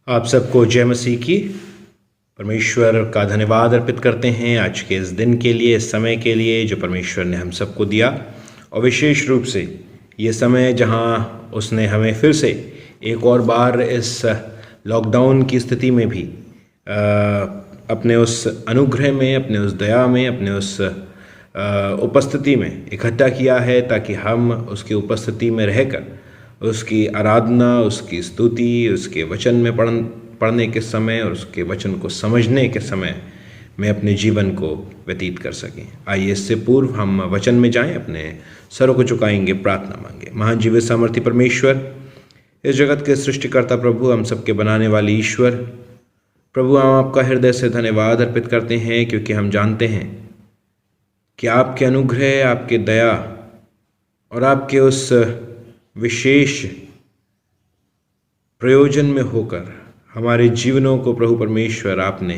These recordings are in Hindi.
आप सबको जय मसीह की। परमेश्वर का धन्यवाद अर्पित करते हैं आज के इस दिन के लिए, इस समय के लिए जो परमेश्वर ने हम सबको दिया, और विशेष रूप से ये समय जहां उसने हमें फिर से एक और बार इस लॉकडाउन की स्थिति में भी अपने उस अनुग्रह में, अपने उस दया में, अपने उस उपस्थिति में इकट्ठा किया है, ताकि हम उसकी उपस्थिति में रहकर उसकी आराधना, उसकी स्तुति, उसके वचन में पढ़ने के समय और उसके वचन को समझने के समय में अपने जीवन को व्यतीत कर सकें। आइए इससे पूर्व हम वचन में जाएं, अपने सरों को झुकाएंगे, प्रार्थना मांगे। महान जीवित सामर्थी परमेश्वर, इस जगत के सृष्टिकर्ता प्रभु, हम सबके बनाने वाले ईश्वर प्रभु, हम आपका हृदय से धन्यवाद अर्पित करते हैं, क्योंकि हम जानते हैं कि आपके अनुग्रह, आपके दया और आपके उस विशेष प्रयोजन में होकर हमारे जीवनों को प्रभु परमेश्वर आपने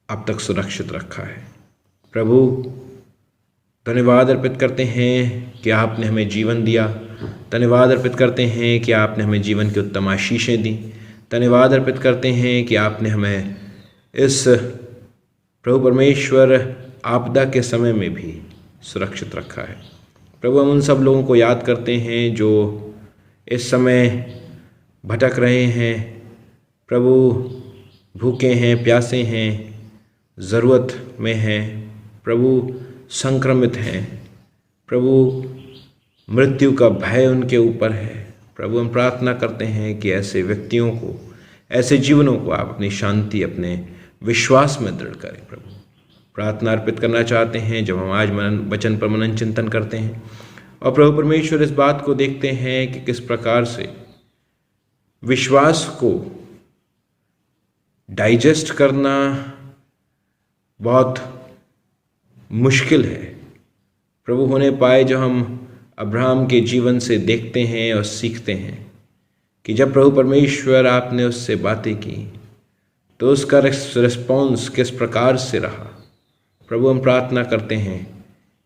अब तक सुरक्षित रखा है। प्रभु, धन्यवाद अर्पित करते हैं कि आपने हमें जीवन दिया। धन्यवाद अर्पित करते हैं कि आपने हमें जीवन की उत्तम आशीषें दी। धन्यवाद अर्पित करते हैं कि आपने हमें इस प्रभु परमेश्वर आपदा के समय में भी सुरक्षित रखा है। प्रभु, हम उन सब लोगों को याद करते हैं जो इस समय भटक रहे हैं, प्रभु, भूखे हैं, प्यासे हैं, ज़रूरत में हैं, प्रभु, संक्रमित हैं, प्रभु, मृत्यु का भय उनके ऊपर है। प्रभु, हम प्रार्थना करते हैं कि ऐसे व्यक्तियों को, ऐसे जीवनों को आप अपनी शांति, अपने विश्वास में दृढ़ करें। प्रभु, प्रार्थना अर्पित करना चाहते हैं जब हम आज वचन पर मनन चिंतन करते हैं, और प्रभु परमेश्वर इस बात को देखते हैं कि किस प्रकार से विश्वास को डाइजेस्ट करना बहुत मुश्किल है। प्रभु, होने पाए जो हम अब्राहम के जीवन से देखते हैं और सीखते हैं कि जब प्रभु परमेश्वर आपने उससे बातें की तो उसका रिस्पॉन्स किस प्रकार से रहा। प्रभु, हम प्रार्थना करते हैं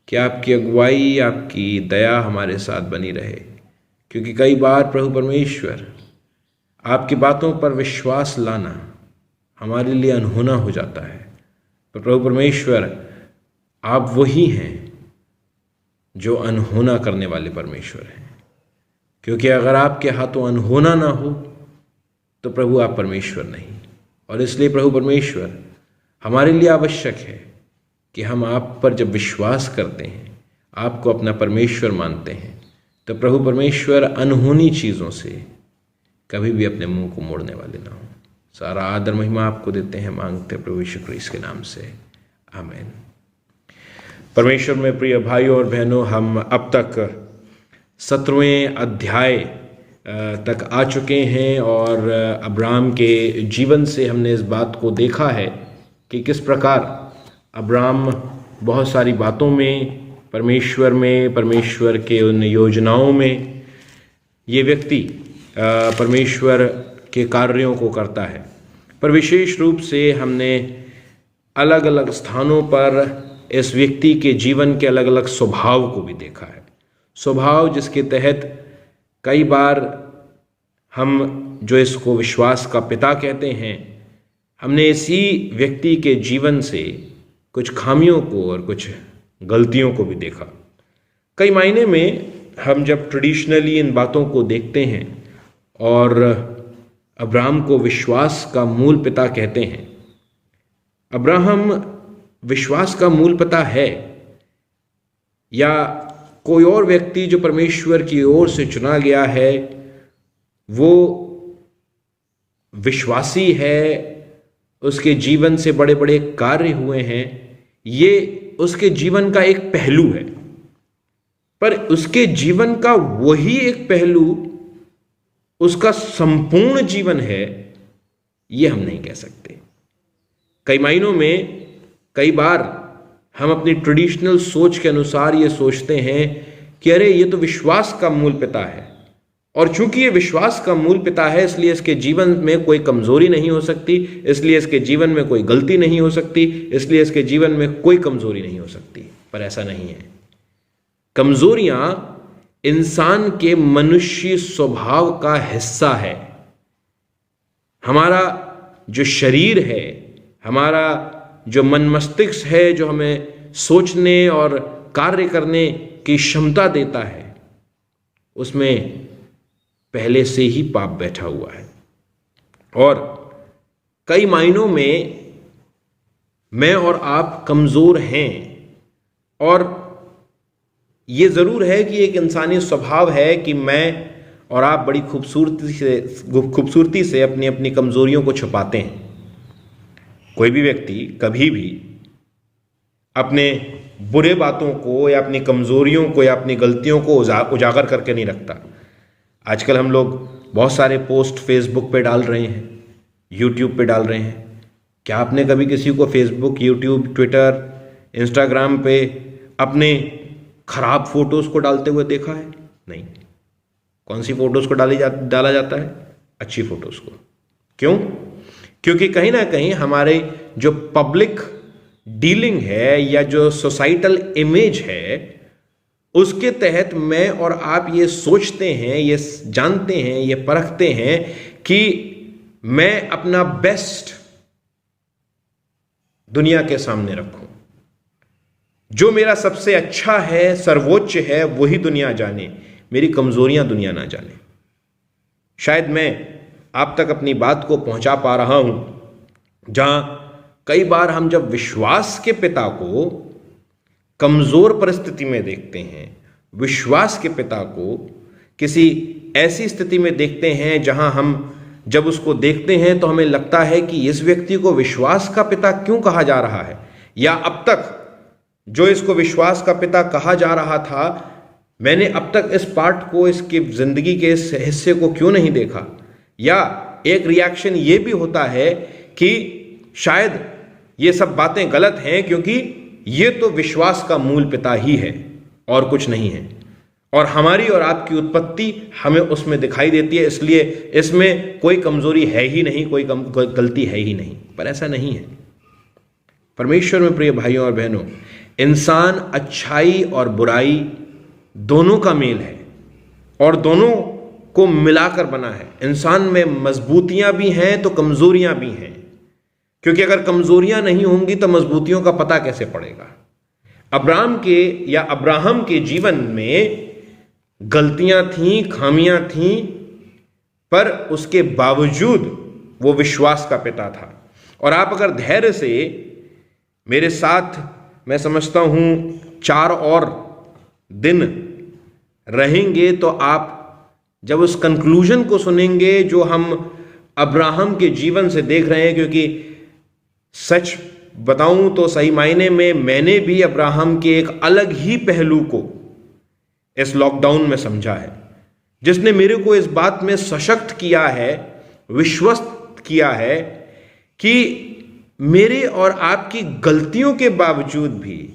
कि आपकी अगुवाई, आपकी दया हमारे साथ बनी रहे, क्योंकि कई बार प्रभु परमेश्वर आपकी बातों पर विश्वास लाना हमारे लिए अनहोना हो जाता है। तो प्रभु परमेश्वर, आप वही हैं जो अनहोना करने वाले परमेश्वर हैं, क्योंकि अगर आपके हाथों अनहोना ना हो तो प्रभु आप परमेश्वर नहीं। और इसलिए प्रभु परमेश्वर, हमारे लिए आवश्यक है कि हम आप पर जब विश्वास करते हैं, आपको अपना परमेश्वर मानते हैं, तो प्रभु परमेश्वर अनहोनी चीज़ों से कभी भी अपने मुंह को मोड़ने वाले ना हो। सारा आदर महिमा आपको देते हैं, मांगते हैं प्रभु यीशु क्रिस्त के नाम से, आमीन। परमेश्वर में प्रिय भाइयों और बहनों, हम अब तक 17वें अध्याय तक आ चुके हैं, और अब्राहम के जीवन से हमने इस बात को देखा है कि किस प्रकार अब्राहम बहुत सारी बातों में, परमेश्वर के उन योजनाओं में ये व्यक्ति परमेश्वर के कार्यों को करता है। पर विशेष रूप से हमने अलग अलग स्थानों पर इस व्यक्ति के जीवन के अलग अलग स्वभाव को भी देखा है। स्वभाव जिसके तहत कई बार हम जो इसको विश्वास का पिता कहते हैं, हमने इसी व्यक्ति के जीवन से कुछ खामियों को और कुछ गलतियों को भी देखा। कई मायने में हम जब ट्रेडिशनली इन बातों को देखते हैं और अब्राहम को विश्वास का मूल पिता कहते हैं, अब्राहम विश्वास का मूल पिता है, या कोई और व्यक्ति जो परमेश्वर की ओर से चुना गया है वो विश्वासी है, उसके जीवन से बड़े बड़े कार्य हुए हैं, ये उसके जीवन का एक पहलू है। पर उसके जीवन का वही एक पहलू उसका संपूर्ण जीवन है, ये हम नहीं कह सकते। कई मायनों में कई बार हम अपनी ट्रेडिशनल सोच के अनुसार ये सोचते हैं कि अरे ये तो विश्वास का मूल पिता है, और चूंकि ये विश्वास का मूल पिता है इसलिए इसके जीवन में कोई कमजोरी नहीं हो सकती, इसलिए इसके जीवन में कोई गलती नहीं हो सकती, इसलिए इसके जीवन में कोई कमजोरी नहीं हो सकती। पर ऐसा नहीं है। कमजोरियां इंसान के मनुष्य स्वभाव का हिस्सा है। हमारा जो शरीर है, हमारा जो मन मस्तिष्क है, जो हमें सोचने और कार्य करने की क्षमता देता है, उसमें पहले से ही पाप बैठा हुआ है। और कई मायनों में मैं और आप कमज़ोर हैं। और ये ज़रूर है कि एक इंसानी स्वभाव है कि मैं और आप बड़ी खूबसूरती से अपनी अपनी कमज़ोरियों को छुपाते हैं। कोई भी व्यक्ति कभी भी अपने बुरे बातों को या अपनी कमज़ोरियों को या अपनी गलतियों को उजागर करके नहीं रखता। आजकल हम लोग बहुत सारे पोस्ट फेसबुक पे डाल रहे हैं, यूट्यूब पे डाल रहे हैं। क्या आपने कभी किसी को फेसबुक, यूट्यूब, ट्विटर, इंस्टाग्राम पे अपने खराब फोटोज़ को डालते हुए देखा है? नहीं। कौन सी फोटोज़ को डाला जाता है? अच्छी फोटोज़ को। क्यों? क्योंकि कहीं ना कहीं हमारे जो पब्लिक डीलिंग है या जो सोसाइटल इमेज है, उसके तहत मैं और आप ये सोचते हैं, ये जानते हैं, ये परखते हैं कि मैं अपना बेस्ट दुनिया के सामने रखूं। जो मेरा सबसे अच्छा है, सर्वोच्च है, वही दुनिया जाने, मेरी कमजोरियां दुनिया ना जाने। शायद मैं आप तक अपनी बात को पहुंचा पा रहा हूं, जहां कई बार हम जब विश्वास के पिता को कमजोर परिस्थिति में देखते हैं, विश्वास के पिता को किसी ऐसी स्थिति में देखते हैं जहां हम जब उसको देखते हैं तो हमें लगता है कि इस व्यक्ति को विश्वास का पिता क्यों कहा जा रहा है, या अब तक जो इसको विश्वास का पिता कहा जा रहा था, मैंने अब तक इस पार्ट को, इसकी जिंदगी के इस हिस्से को क्यों नहीं देखा। या एक रिएक्शन ये भी होता है कि शायद ये सब बातें गलत हैं, क्योंकि ये तो विश्वास का मूल पिता ही है और कुछ नहीं है, और हमारी और आपकी उत्पत्ति हमें उसमें दिखाई देती है, इसलिए इसमें कोई कमजोरी है ही नहीं, कोई गलती है ही नहीं। पर ऐसा नहीं है। परमेश्वर में प्रिय भाइयों और बहनों, इंसान अच्छाई और बुराई दोनों का मेल है और दोनों को मिलाकर बना है। इंसान में मजबूतियां भी हैं तो कमजोरियां भी हैं, क्योंकि अगर कमजोरियां नहीं होंगी तो मजबूतियों का पता कैसे पड़ेगा। अब्राहम के जीवन में गलतियां थीं, खामियां थीं, पर उसके बावजूद वो विश्वास का पिता था। और आप अगर धैर्य से मेरे साथ, मैं समझता हूं 4 और दिन रहेंगे, तो आप जब उस कंक्लूजन को सुनेंगे जो हम अब्राहम के जीवन से देख रहे हैं, क्योंकि सच बताऊं तो सही मायने में मैंने भी अब्राहम के एक अलग ही पहलू को इस लॉकडाउन में समझा है, जिसने मेरे को इस बात में सशक्त किया है, विश्वस्त किया है कि मेरे और आपकी गलतियों के बावजूद भी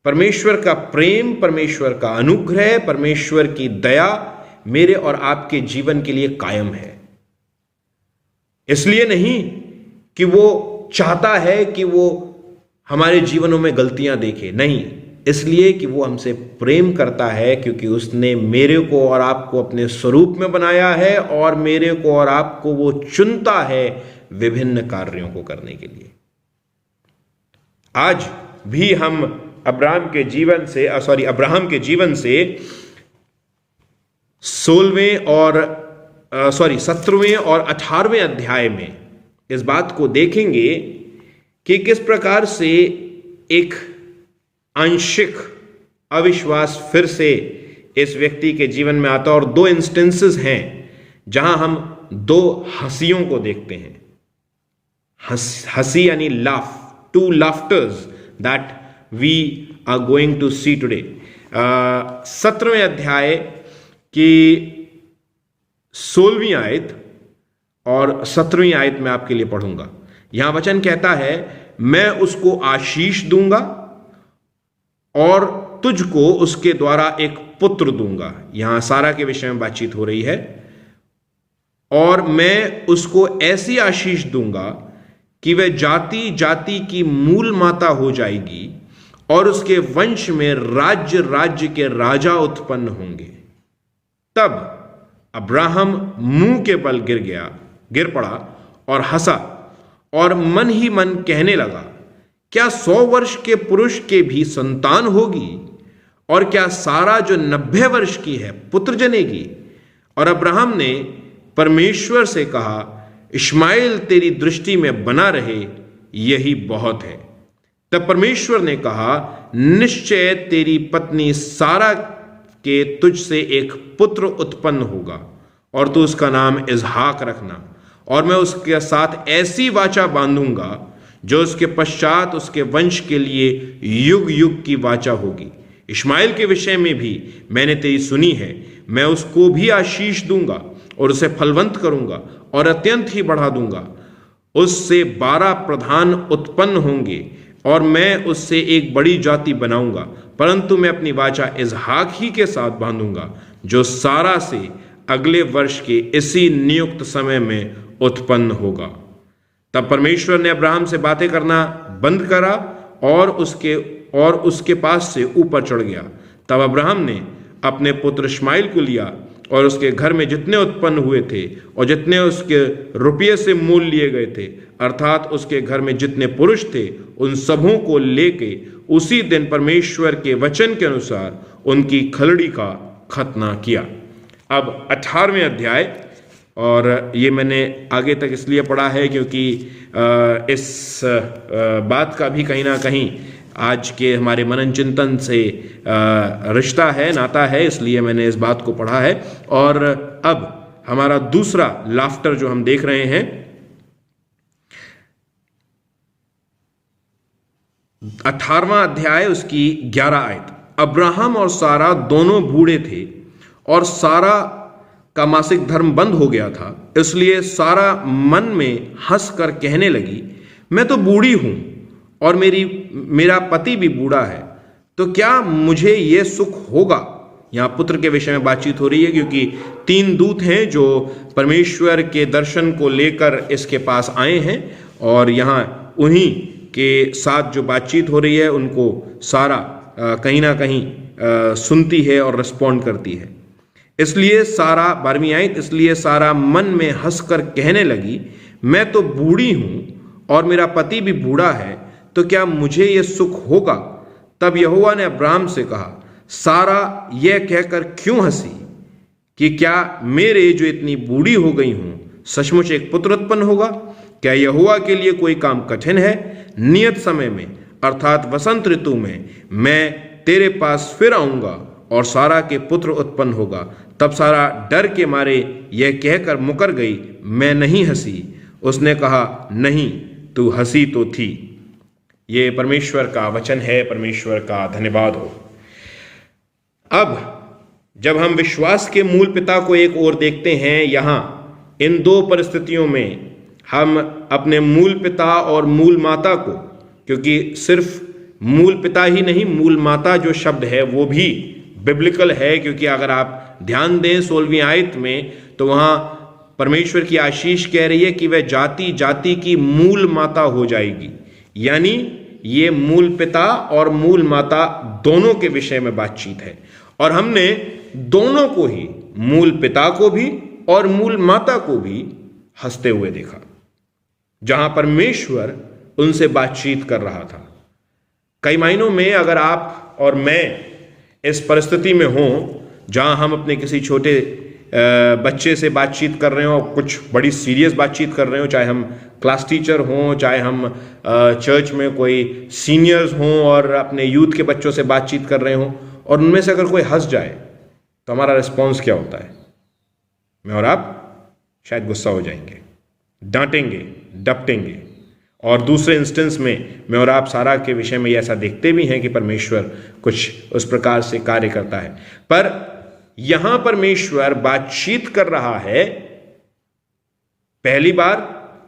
परमेश्वर का प्रेम, परमेश्वर का अनुग्रह, परमेश्वर की दया मेरे और आपके जीवन के लिए कायम है। इसलिए नहीं कि वो चाहता है कि वो हमारे जीवनों में गलतियां देखे, नहीं, इसलिए कि वो हमसे प्रेम करता है, क्योंकि उसने मेरे को और आपको अपने स्वरूप में बनाया है और मेरे को और आपको वो चुनता है विभिन्न कार्यों को करने के लिए। आज भी हम अब्राहम के जीवन से 17वें और 18वें अध्याय में इस बात को देखेंगे कि किस प्रकार से एक आंशिक अविश्वास फिर से इस व्यक्ति के जीवन में आता है। और 2 इंस्टेंसेस हैं जहां हम 2 हंसियों को देखते हैं। हंसी यानी laugh, 2 laughters that we are going to see today. 17वें अध्याय की 16वीं आयत और 17वीं आयत में आपके लिए पढ़ूंगा। यहां वचन कहता है, मैं उसको आशीष दूंगा और तुझको उसके द्वारा एक पुत्र दूंगा। यहां सारा के विषय में बातचीत हो रही है। और मैं उसको ऐसी आशीष दूंगा कि वह जाति जाति की मूल माता हो जाएगी और उसके वंश में राज्य राज्य के राजा उत्पन्न होंगे। तब अब्राहम मुंह के बल गिर गिर पड़ा और हंसा और मन ही मन कहने लगा, क्या 100 वर्ष के पुरुष के भी संतान होगी? और क्या सारा जो 90 वर्ष की है पुत्र जनेगी? और अब्राहम ने परमेश्वर से कहा, इश्माएल तेरी दृष्टि में बना रहे, यही बहुत है। तब परमेश्वर ने कहा, निश्चय तेरी पत्नी सारा के तुझसे एक पुत्र उत्पन्न होगा और तू उसका नाम इसहाक रखना, और मैं उसके साथ ऐसी वाचा बांधूंगा जो उसके पश्चात उसके वंश के लिए युग युग की वाचा होगी। इश्माएल के विषय में भी मैंने तेरी सुनी है, मैं उसको भी आशीष दूंगा और उसे फलवंत करूंगा और अत्यंत ही बढ़ा दूंगा। उससे 12 प्रधान उत्पन्न होंगे और मैं उससे एक बड़ी जाति बनाऊंगा, परंतु मैं अपनी वाचा इसहाक ही के साथ बांधूंगा जो सारा से अगले वर्ष के इसी नियुक्त समय में उत्पन्न होगा। तब परमेश्वर ने अब्राहम से बातें करना बंद करा और उसके पास से ऊपर चढ़ गया। तब अब्राहम ने अपने पुत्र इश्माएल को लिया और उसके घर में जितने उत्पन्न हुए थे और जितने उसके रुपये से मोल लिए गए थे, अर्थात उसके घर में जितने पुरुष थे, उन सबों को लेके उसी दिन परमेश्वर के वचन के अनुसार उनकी खलड़ी का खतना किया। अब 18वें अध्याय, और ये मैंने आगे तक इसलिए पढ़ा है क्योंकि इस बात का भी कहीं ना कहीं आज के हमारे मनन चिंतन से रिश्ता है, नाता है, इसलिए मैंने इस बात को पढ़ा है। और अब हमारा दूसरा लाफ्टर जो हम देख रहे हैं, 18वां अध्याय उसकी 11 आयत। अब्राहम और सारा दोनों बूढ़े थे और सारा का मासिक धर्म बंद हो गया था, इसलिए सारा मन में हंस कर कहने लगी, मैं तो बूढ़ी हूं और मेरा पति भी बूढ़ा है, तो क्या मुझे ये सुख होगा? यहाँ पुत्र के विषय में बातचीत हो रही है क्योंकि 3 दूत हैं जो परमेश्वर के दर्शन को लेकर इसके पास आए हैं और यहाँ उन्हीं के साथ जो बातचीत हो रही है उनको सारा कहीं ना कहीं सुनती है और रिस्पॉन्ड करती है। इसलिए सारा 12वीं आयत, इसलिए सारा मन में हंसकर कहने लगी, मैं तो बूढ़ी हूं और मेरा पति भी बूढ़ा है, तो क्या मुझे यह सुख होगा? तब यहोवा ने अब्राहम से कहा, सारा यह कहकर क्यों हंसी कि क्या मेरे जो इतनी बूढ़ी हो गई हूं सचमुच एक पुत्र उत्पन्न होगा? क्या यहोवा के लिए कोई काम कठिन है? नियत समय में अर्थात वसंत ऋतु में मैं तेरे पास फिर आऊंगा और सारा के पुत्र उत्पन्न होगा। तब सारा डर के मारे यह कहकर मुकर गई, मैं नहीं हंसी। उसने कहा, नहीं, तू हंसी तो थी। ये परमेश्वर का वचन है, परमेश्वर का धन्यवाद हो। अब जब हम विश्वास के मूल पिता को एक ओर देखते हैं, यहां इन 2 परिस्थितियों में हम अपने मूल पिता और मूल माता को, क्योंकि सिर्फ मूल पिता ही नहीं, मूल माता जो शब्द है वो भी बिब्लिकल है, क्योंकि अगर आप ध्यान दें 16वीं आयत में तो वहां परमेश्वर की आशीष कह रही है कि वह जाति जाति की मूल माता हो जाएगी। यानी ये मूल पिता और मूल माता दोनों के विषय में बातचीत है और हमने दोनों को ही, मूल पिता को भी और मूल माता को भी हंसते हुए देखा, जहां परमेश्वर उनसे बातचीत कर रहा था। कई मायनों में अगर आप और मैं इस परिस्थिति में हों जहां हम अपने किसी छोटे बच्चे से बातचीत कर रहे हो, कुछ बड़ी सीरियस बातचीत कर रहे हो, चाहे हम क्लास टीचर हों, चाहे हम चर्च में कोई सीनियर्स हों और अपने यूथ के बच्चों से बातचीत कर रहे हों, और उनमें से अगर कोई हंस जाए तो हमारा रिस्पॉन्स क्या होता है? मैं और आप शायद गुस्सा हो जाएंगे, डांटेंगे, डपटेंगे। और दूसरे इंस्टेंस में मैं और आप सारा के विषय में ऐसा देखते भी हैं कि परमेश्वर कुछ उस प्रकार से कार्य करता है। पर यहां परमेश्वर बातचीत कर रहा है पहली बार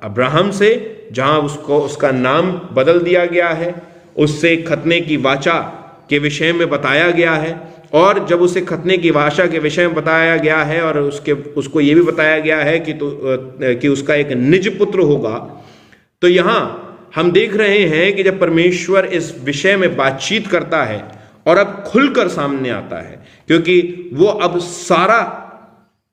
अब्राहम से, जहां उसका नाम बदल दिया गया है, उससे खतने की वाचा के विषय में बताया गया है, और जब उसे खतने की वाचा के विषय में बताया गया है और उसको ये भी बताया गया है कि उसका एक निज पुत्र होगा, तो यहां हम देख रहे हैं कि जब परमेश्वर इस विषय में बातचीत करता है और अब खुलकर सामने आता है, क्योंकि वो अब सारा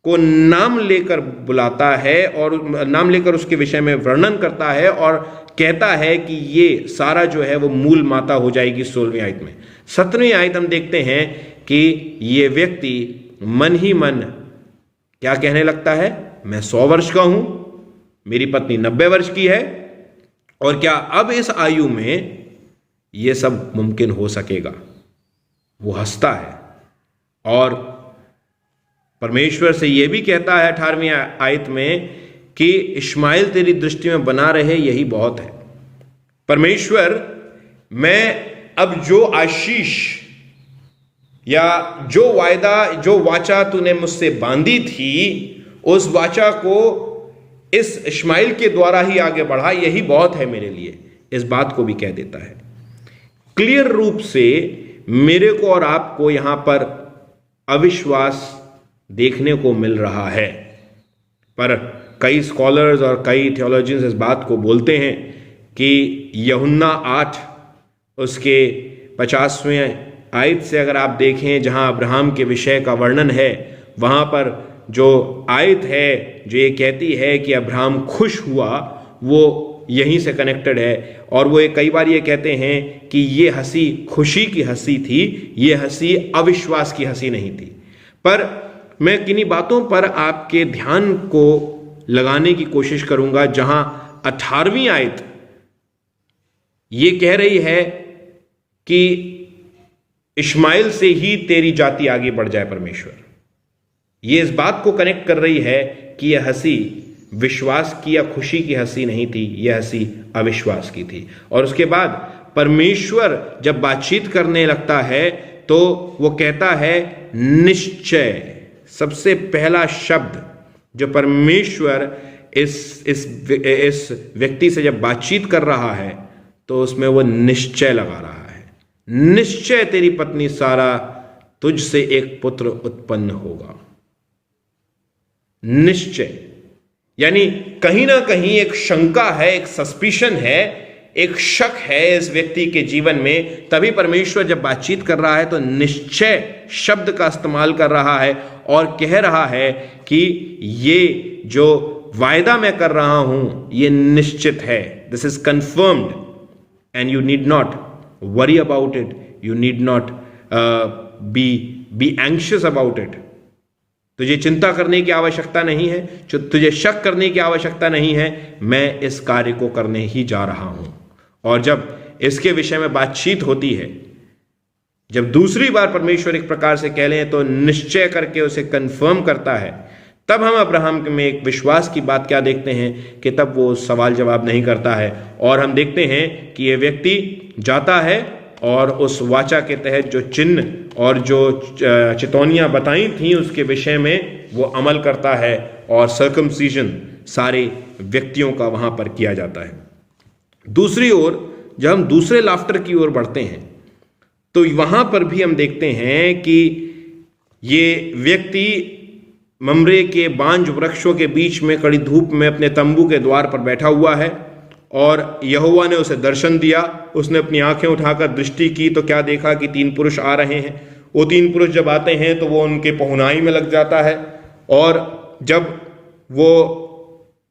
को नाम लेकर बुलाता है और नाम लेकर उसके विषय में वर्णन करता है और कहता है कि ये सारा जो है वो मूल माता हो जाएगी 16वीं आयत में। 17वीं आयत हम देखते हैं कि ये व्यक्ति मन ही मन क्या कहने लगता है, मैं 100 वर्ष का हूं, मेरी पत्नी 90 वर्ष की है, और क्या अब इस आयु में ये सब मुमकिन हो सकेगा। वो हंसता है और परमेश्वर से यह भी कहता है 18वीं आयत में कि इश्माएल तेरी दृष्टि में बना रहे, यही बहुत है। परमेश्वर, मैं अब जो आशीष या जो वायदा, जो वाचा तूने मुझसे बांधी थी, उस वाचा को इस इश्माएल के द्वारा ही आगे बढ़ा, यही बहुत है मेरे लिए। इस बात को भी कह देता है। क्लियर रूप से मेरे को और आपको यहां पर अविश्वास देखने को मिल रहा है, पर कई स्कॉलर्स और कई थियोलॉजियंस इस बात को बोलते हैं कि यूहन्ना 8 उसके 50वें आयत से अगर आप देखें, जहां अब्राहम के विषय का वर्णन है, वहां पर जो आयत है जो ये कहती है कि अब्राहम खुश हुआ, वो यहीं से कनेक्टेड है। और वो कई बार ये कहते हैं कि ये हंसी खुशी की हंसी थी, ये हंसी अविश्वास की हंसी नहीं थी। पर मैं किन्हीं बातों पर आपके ध्यान को लगाने की कोशिश करूंगा, जहां 18वीं आयत ये कह रही है कि इश्माएल से ही तेरी जाति आगे बढ़ जाए। परमेश्वर ये इस बात को कनेक्ट कर रही है कि यह हंसी विश्वास की या खुशी की हंसी नहीं थी, यह हंसी अविश्वास की थी। और उसके बाद परमेश्वर जब बातचीत करने लगता है तो वो कहता है निश्चय। सबसे पहला शब्द जो परमेश्वर इस व्यक्ति से जब बातचीत कर रहा है तो उसमें वो निश्चय लगा रहा है। निश्चय तेरी पत्नी सारा तुझसे एक पुत्र उत्पन्न होगा। निश्चय यानी कहीं ना कहीं एक शंका है, एक सस्पिशन है, एक शक है इस व्यक्ति के जीवन में। तभी परमेश्वर जब बातचीत कर रहा है तो निश्चय शब्द का इस्तेमाल कर रहा है और कह रहा है कि ये जो वायदा मैं कर रहा हूं ये निश्चित है। This is confirmed and you need not worry about it, you need not be anxious about it. तुझे चिंता करने की आवश्यकता नहीं है, तुझे शक करने की आवश्यकता नहीं है, मैं इस कार्य को करने ही जा रहा हूं। और जब इसके विषय में बातचीत होती है, जब दूसरी बार परमेश्वर एक प्रकार से कह लें तो निश्चय करके उसे कंफर्म करता है, तब हम अब्राहम में एक विश्वास की बात क्या देखते हैं कि तब वो सवाल जवाब नहीं करता है। और हम देखते हैं कि ये व्यक्ति जाता है और उस वाचा के तहत जो चिन्ह और जो चितौनियां बताई थी उसके विषय में वो अमल करता है और सर्कमसीजन सारे व्यक्तियों का वहां पर किया जाता है। दूसरी ओर जब हम दूसरे लाफ्टर की ओर बढ़ते हैं तो वहां पर भी हम देखते हैं कि ये व्यक्ति ममरे के बांज वृक्षों के बीच में कड़ी धूप में अपने तंबू के द्वार पर बैठा हुआ है और यहोवा ने उसे दर्शन दिया। उसने अपनी आंखें उठाकर दृष्टि की तो क्या देखा कि 3 पुरुष आ रहे हैं। वो 3 पुरुष जब आते हैं तो वो उनके पहुनाई में लग जाता है और जब वो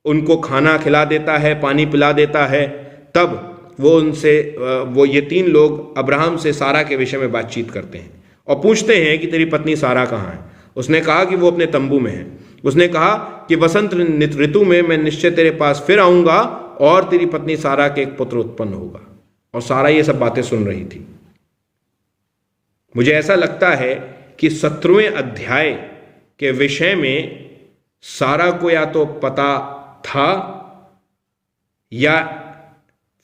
उनको खाना खिला देता है, पानी पिला देता है, तब वो ये 3 लोग अब्राहम से सारा के विषय में बातचीत करते हैं और पूछते हैं कि तेरी पत्नी सारा कहाँ है। उसने कहा कि वो अपने तंबू में है। उसने कहा कि वसंत ऋतु में मैं निश्चय तेरे पास फिर आऊंगा और तेरी पत्नी सारा के एक पुत्र उत्पन्न होगा। और सारा ये सब बातें सुन रही थी। मुझे ऐसा लगता है कि 17वें अध्याय के विषय में सारा को या तो पता था या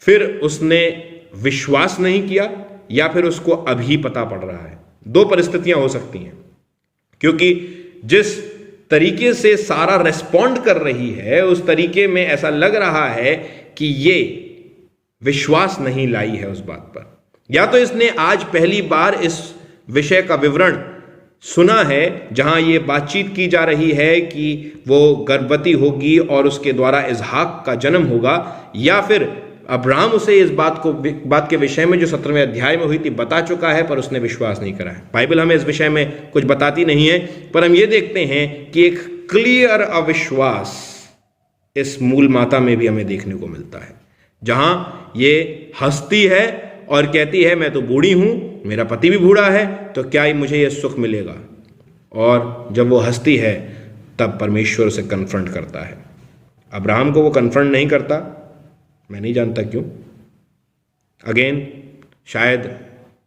फिर उसने विश्वास नहीं किया या फिर उसको अभी पता पड़ रहा है। 2 परिस्थितियां हो सकती हैं, क्योंकि जिस तरीके से सारा रेस्पॉन्ड कर रही है उस तरीके में ऐसा लग रहा है कि ये विश्वास नहीं लाई है उस बात पर। या तो इसने आज पहली बार इस विषय का विवरण सुना है जहां ये बातचीत की जा रही है कि वो गर्भवती होगी और उसके द्वारा इसहाक का जन्म होगा, या फिर अब्राहम उसे इस बात के विषय में जो 17वें अध्याय में हुई थी बता चुका है, पर उसने विश्वास नहीं करा है। बाइबल हमें इस विषय में कुछ बताती नहीं है, पर हम ये देखते हैं कि एक क्लियर अविश्वास इस मूल माता में भी हमें देखने को मिलता है, जहां ये हंसती है और कहती है मैं तो बूढ़ी हूं, मेरा पति भी बूढ़ा है, तो क्या ही मुझे ये सुख मिलेगा। और जब वो हंसती है तब परमेश्वर उसे कन्फ्रंट करता है। अब्राहम को वो कन्फ्रंट नहीं करता, मैं नहीं जानता क्यों। अगेन शायद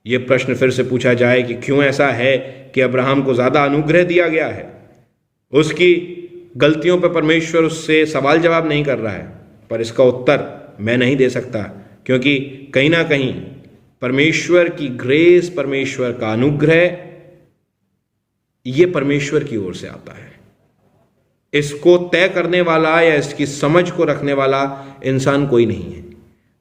ये प्रश्न फिर से पूछा जाए कि क्यों ऐसा है कि अब्राहम को ज़्यादा अनुग्रह दिया गया है, उसकी गलतियों पर परमेश्वर उससे सवाल जवाब नहीं कर रहा है। पर इसका उत्तर मैं नहीं दे सकता, क्योंकि कहीं ना कहीं परमेश्वर की ग्रेस, परमेश्वर का अनुग्रह, ये परमेश्वर की ओर से आता है। इसको तय करने वाला या इसकी समझ को रखने वाला इंसान कोई नहीं है।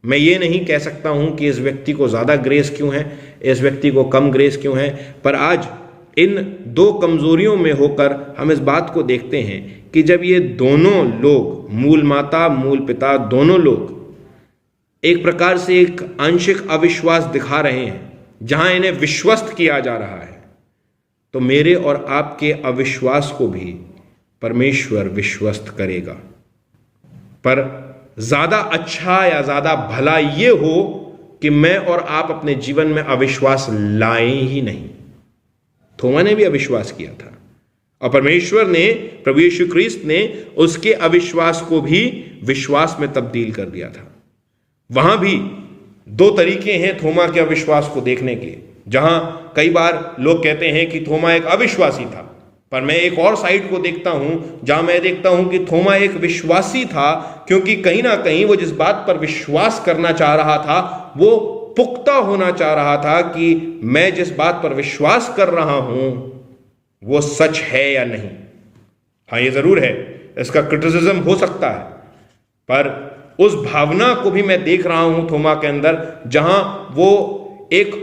मैं ये नहीं कह सकता हूं कि इस व्यक्ति को ज़्यादा ग्रेस क्यों है, इस व्यक्ति को कम ग्रेस क्यों है, पर आज इन दो कमजोरियों में होकर हम इस बात को देखते हैं कि जब ये दोनों लोग, मूल माता मूल पिता, दोनों लोग एक प्रकार से एक आंशिक अविश्वास दिखा रहे हैं, जहां इन्हें विश्वस्त किया जा रहा है, तो मेरे और आपके अविश्वास को भी परमेश्वर विश्वस्त करेगा। पर ज्यादा अच्छा या ज्यादा भला ये हो कि मैं और आप अपने जीवन में अविश्वास लाएं ही नहीं। थोमा ने भी अविश्वास किया था और परमेश्वर ने, प्रभु यीशु ख्रीस्त ने उसके अविश्वास को भी विश्वास में तब्दील कर दिया था। वहां भी दो तरीके हैं थोमा के अविश्वास को देखने के, जहां कई बार लोग कहते हैं कि थोमा एक अविश्वासी था, पर मैं एक और साइड को देखता हूं जहां मैं देखता हूं कि थोमा एक विश्वासी था, क्योंकि कहीं ना कहीं वो जिस बात पर विश्वास करना चाह रहा था वो पुख्ता होना चाह रहा था कि मैं जिस बात पर विश्वास कर रहा हूं वो सच है या नहीं। हाँ, ये जरूर है, इसका क्रिटिसिज्म हो सकता है, पर उस भावना को भी मैं देख रहा हूं थोमा के अंदर, जहां वो एक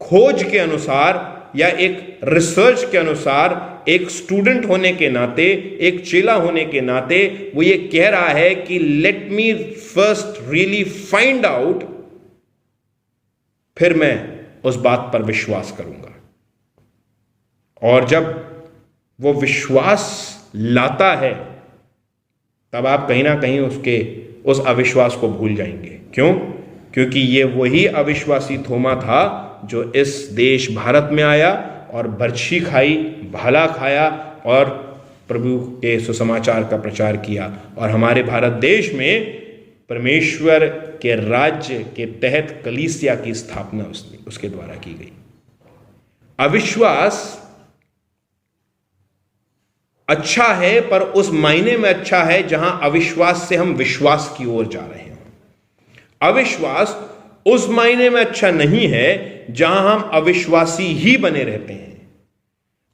खोज के अनुसार या एक रिसर्च के अनुसार, एक स्टूडेंट होने के नाते, एक चेला होने के नाते वो ये कह रहा है कि let me first really find out, फिर मैं उस बात पर विश्वास करूंगा। और जब वो विश्वास लाता है तब आप कहीं ना कहीं उसके उस अविश्वास को भूल जाएंगे। क्यों? क्योंकि ये वही अविश्वासी थोमा था जो इस देश भारत में आया और बर्छी खाई, भाला खाया और प्रभु के सुसमाचार का प्रचार किया, और हमारे भारत देश में परमेश्वर के राज्य के तहत कलीसिया की स्थापना उसके द्वारा की गई। अविश्वास अच्छा है, पर उस मायने में अच्छा है जहां अविश्वास से हम विश्वास की ओर जा रहे हैं। अविश्वास उस मायने में अच्छा नहीं है जहां हम अविश्वासी ही बने रहते हैं।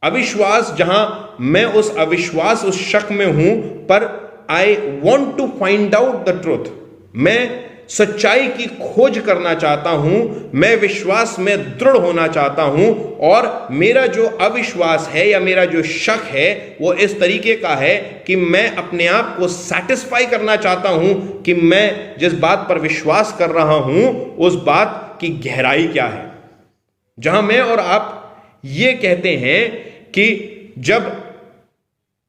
अविश्वास जहां मैं उस अविश्वास, उस शक में हूं, पर I want to find out the truth, मैं सच्चाई की खोज करना चाहता हूं, मैं विश्वास में दृढ़ होना चाहता हूं, और मेरा जो अविश्वास है या मेरा जो शक है वो इस तरीके का है कि मैं अपने आप को सैटिस्फाई करना चाहता हूं कि मैं जिस बात पर विश्वास कर रहा हूं उस बात की गहराई क्या है। जहां मैं और आप ये कहते हैं कि जब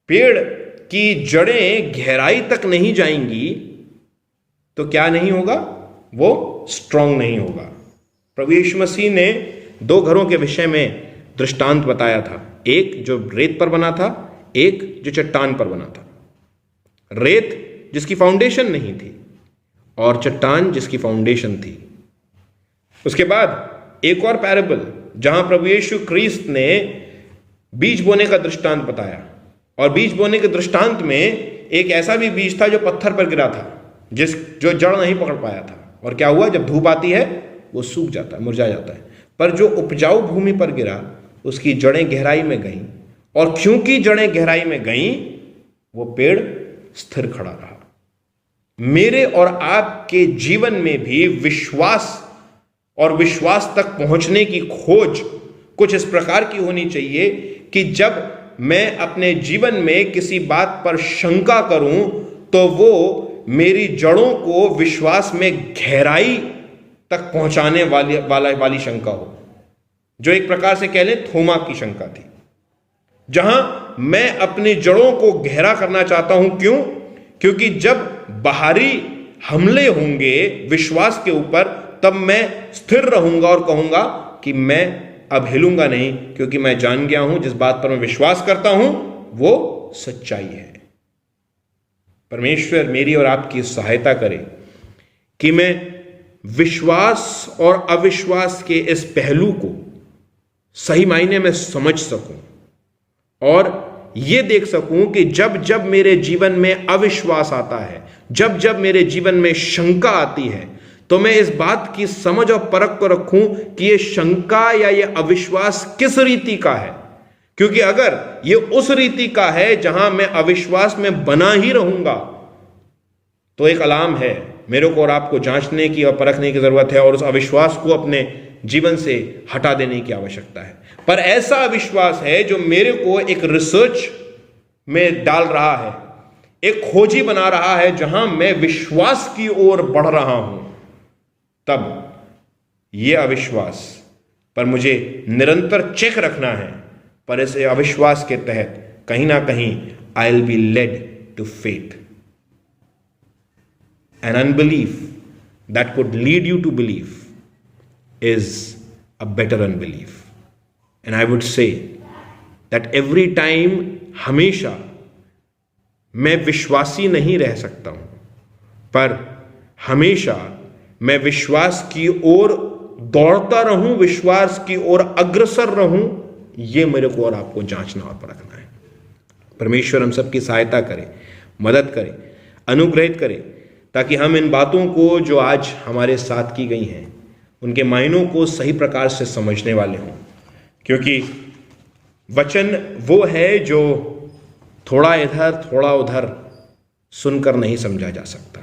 पेड़ की जड़ें गहराई तक नहीं जाएंगी तो क्या नहीं होगा, वो स्ट्रांग नहीं होगा। प्रभु यीशु मसीह ने दो घरों के विषय में दृष्टांत बताया था, एक जो रेत पर बना था, एक जो चट्टान पर बना था। रेत जिसकी फाउंडेशन नहीं थी और चट्टान जिसकी फाउंडेशन थी। उसके बाद एक और पैराबल जहां प्रभु यीशु ख्रीस्त ने बीज बोने का दृष्टांत बताया, और बीज बोने के दृष्टांत में एक ऐसा भी बीज था जो पत्थर पर गिरा था, जो जड़ नहीं पकड़ पाया था, और क्या हुआ, जब धूप आती है वो सूख जाता है, मुरझा जाता है। पर जो उपजाऊ भूमि पर गिरा उसकी जड़ें गहराई में गईं, और क्योंकि जड़ें गहराई में गईं वो पेड़ स्थिर खड़ा रहा। मेरे और आपके जीवन में भी विश्वास और विश्वास तक पहुंचने की खोज कुछ इस प्रकार की होनी चाहिए कि जब मैं अपने जीवन में किसी बात पर शंका करूं तो वो मेरी जड़ों को विश्वास में गहराई तक पहुंचाने वाली शंका हो, जो एक प्रकार से कह लें थोमा की शंका थी, जहां मैं अपनी जड़ों को गहरा करना चाहता हूं। क्यों? क्योंकि जब बाहरी हमले होंगे विश्वास के ऊपर, तब मैं स्थिर रहूंगा और कहूंगा कि मैं अब हिलूंगा नहीं, क्योंकि मैं जान गया हूं जिस बात पर मैं विश्वास करता हूं वो सच्चाई है। परमेश्वर मेरी और आपकी सहायता करे कि मैं विश्वास और अविश्वास के इस पहलू को सही मायने में समझ सकूं और यह देख सकूं कि जब जब मेरे जीवन में अविश्वास आता है, जब जब मेरे जीवन में शंका आती है, तो मैं इस बात की समझ और परख को रखूं कि यह शंका या यह अविश्वास किस रीति का है। क्योंकि अगर यह उस रीति का है जहां मैं अविश्वास में बना ही रहूंगा, तो एक अलार्म है, मेरे को और आपको जांचने की और परखने की जरूरत है और उस अविश्वास को अपने जीवन से हटा देने की आवश्यकता है। पर ऐसा अविश्वास है जो मेरे को एक रिसर्च में डाल रहा है, एक खोजी बना रहा है, जहां मैं विश्वास की ओर बढ़ रहा हूं, तब यह अविश्वास पर मुझे निरंतर चेक रखना है। पर इस अविश्वास के तहत कहीं ना कहीं I will be led to faith, an unbelief that could lead you to belief is a better unbelief. And I would say that every time, हमेशा मैं विश्वासी नहीं रह सकता हूं, पर हमेशा मैं विश्वास की ओर दौड़ता रहूं, विश्वास की ओर अग्रसर रहूं, यह मेरे को और आपको जांचना और परखना है। परमेश्वर हम सबकी सहायता करे, मदद करे, अनुग्रहित करे, ताकि हम इन बातों को जो आज हमारे साथ की गई हैं उनके मायनों को सही प्रकार से समझने वाले हों। क्योंकि वचन वो है जो थोड़ा इधर थोड़ा उधर सुनकर नहीं समझा जा सकता।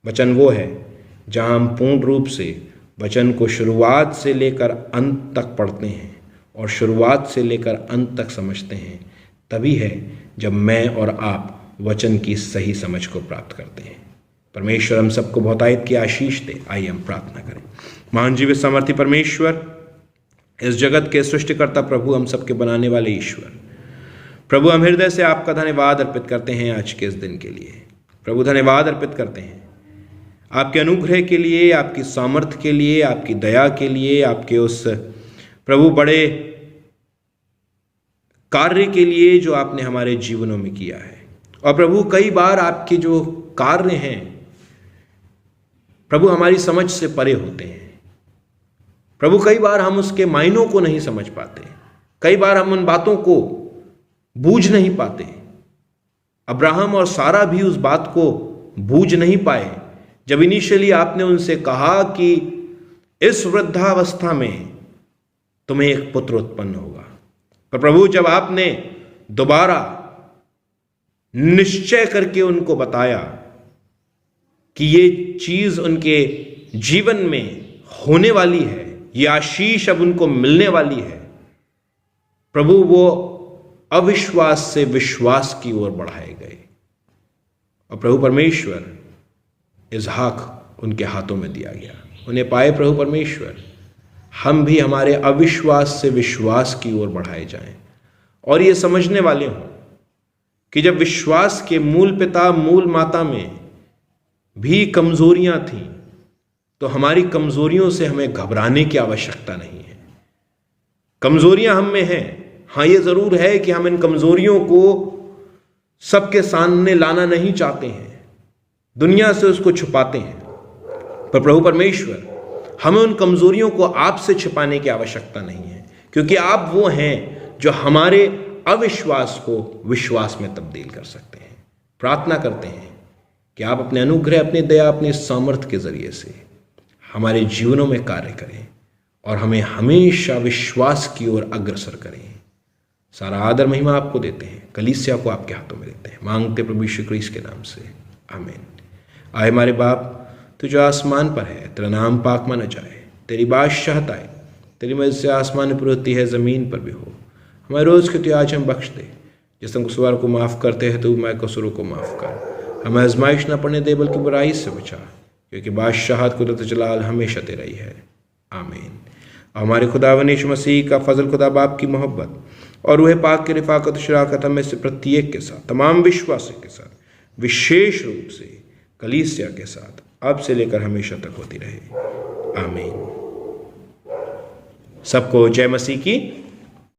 वचन वो है जहां हम पूर्ण रूप से वचन को शुरुआत से लेकर अंत तक पढ़ते हैं और शुरुआत से लेकर अंत तक समझते हैं। तभी है जब मैं और आप वचन की सही समझ को प्राप्त करते हैं। परमेश्वर हम सबको बहुतायत की आशीष दे। आइए हम प्रार्थना करें। महान जीवित सामर्थी परमेश्वर, इस जगत के सृष्टिकर्ता प्रभु, हम सबके बनाने वाले ईश्वर, प्रभु हम हृदय से आपका धन्यवाद अर्पित करते हैं आज के इस दिन के लिए। प्रभु धन्यवाद अर्पित करते हैं आपके अनुग्रह के लिए, आपकी सामर्थ्य के लिए, आपकी दया के लिए, आपके उस प्रभु बड़े कार्य के लिए जो आपने हमारे जीवनों में किया है। और प्रभु कई बार आपके जो कार्य हैं प्रभु हमारी समझ से परे होते हैं। प्रभु कई बार हम उसके मायनों को नहीं समझ पाते, कई बार हम उन बातों को बूझ नहीं पाते। अब्राहम और सारा भी उस बात को बूझ नहीं पाए जब इनिशियली आपने उनसे कहा कि इस वृद्धावस्था में तुम्हें एक पुत्र उत्पन्न होगा। पर प्रभु जब आपने दोबारा निश्चय करके उनको बताया कि ये चीज उनके जीवन में होने वाली है, ये आशीष अब उनको मिलने वाली है, प्रभु वो अविश्वास से विश्वास की ओर बढ़ाए गए। और प्रभु परमेश्वर, इसहाक उनके हाथों में दिया गया, उन्हें पाए प्रभु परमेश्वर हम भी हमारे अविश्वास से विश्वास की ओर बढ़ाए जाएं और ये समझने वाले हों कि जब विश्वास के मूल पिता मूल माता में भी कमजोरियां थीं, तो हमारी कमजोरियों से हमें घबराने की आवश्यकता नहीं है। कमजोरियां हम में हैं, हाँ ये जरूर है कि हम इन कमजोरियों को सबके सामने लाना नहीं चाहते हैं, दुनिया से उसको छुपाते हैं। पर प्रभु परमेश्वर, हमें उन कमजोरियों को आपसे छिपाने की आवश्यकता नहीं है, क्योंकि आप वो हैं जो हमारे अविश्वास को विश्वास में तब्दील कर सकते हैं। प्रार्थना करते हैं कि आप अपने अनुग्रह, अपनी दया, अपने सामर्थ्य के जरिए से हमारे जीवनों में कार्य करें और हमें हमेशा विश्वास की ओर अग्रसर करें। सारा आदर महिमा आपको देते हैं, कलीसिया को आपके हाथों में देते हैं, मांगते प्रभु यीशु क्रिस्त के नाम से, आमीन। आए हमारे बाप, तू जो आसमान पर है, तेरा नाम पाक माना जाए, तेरी बादशाहत आए, तेरी मर्जी से आसमान पर होती है, ज़मीन पर भी हो। हमारे रोज़ के तो आज हम बख्श दे, जिस हम कसूर को माफ़ करते हैं तो मैं कसूरों को माफ़ कर। हमें आजमाइश न पड़ने दे बल्कि बुराई से बचा, क्योंकि बादशाहत कुदरत जलाल हमेशा तेरा ही है। आमीन। हमारे खुदावंद यीशु मसीह का फजल, खुदा बाप की मोहब्बत और रूह पाक की रिफाकत और शराकत हमें से प्रत्येक के साथ, तमाम विश्वासियों के साथ, विशेष रूप से कलीसिया के साथ अब से लेकर हमेशा तक होती रहे। आमीन। सबको जय मसीह की